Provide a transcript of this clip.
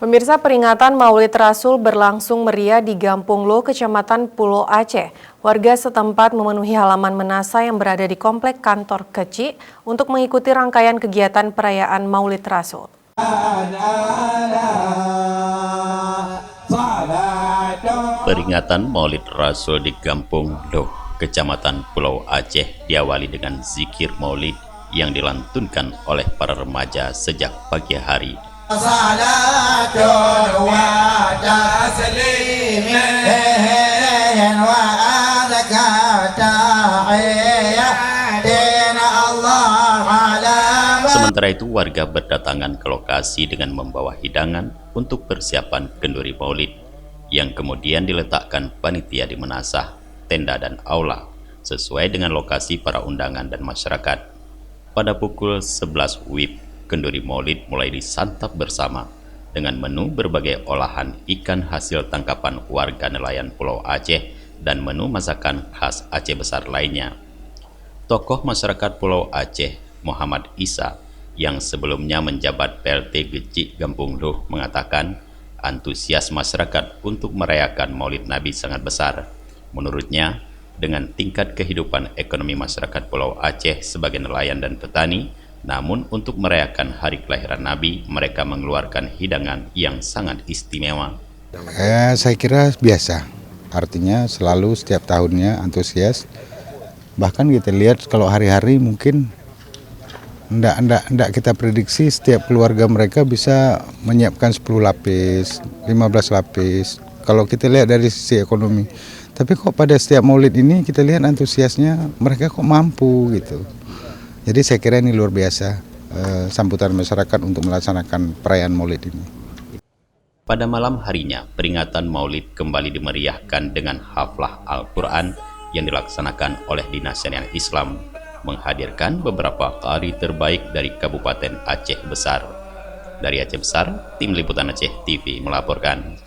Pemirsa, peringatan Maulid Rasul berlangsung meriah di Gampung Lo, Kecamatan Pulau Aceh. Warga setempat memenuhi halaman Menasa yang berada di komplek kantor Kecik untuk mengikuti rangkaian kegiatan perayaan Maulid Rasul. Peringatan Maulid Rasul di Gampung Lo, Kecamatan Pulau Aceh diawali dengan zikir Maulid yang dilantunkan oleh para remaja sejak pagi hari. Sementara itu, warga berdatangan ke lokasi dengan membawa hidangan untuk persiapan kenduri Maulid yang kemudian diletakkan panitia di menasah, tenda dan aula sesuai dengan lokasi para undangan dan masyarakat. Pada pukul 11 WIB, kenduri Maulid mulai disantap bersama dengan menu berbagai olahan ikan hasil tangkapan warga nelayan Pulau Aceh dan menu masakan khas Aceh besar lainnya. Tokoh masyarakat Pulau Aceh, Muhammad Isa, yang sebelumnya menjabat PLT Kecik Gampung Lo, mengatakan antusias masyarakat untuk merayakan Maulid Nabi sangat besar. Menurutnya, dengan tingkat kehidupan ekonomi masyarakat Pulau Aceh sebagai nelayan dan petani, namun untuk merayakan hari kelahiran Nabi, mereka mengeluarkan hidangan yang sangat istimewa. Saya kira biasa, artinya selalu setiap tahunnya antusias. Bahkan kita lihat kalau hari-hari mungkin enggak kita prediksi setiap keluarga mereka bisa menyiapkan 10 lapis, 15 lapis. Kalau kita lihat dari sisi ekonomi. Tapi kok pada setiap Maulid ini kita lihat antusiasnya mereka kok mampu gitu. Jadi saya kira ini luar biasa sambutan masyarakat untuk melaksanakan perayaan Maulid ini. Pada malam harinya, peringatan Maulid kembali dimeriahkan dengan haflah Al-Quran yang dilaksanakan oleh Dinas Syariah Islam, menghadirkan beberapa qari terbaik dari Kabupaten Aceh Besar. Dari Aceh Besar, Tim Liputan Aceh TV melaporkan.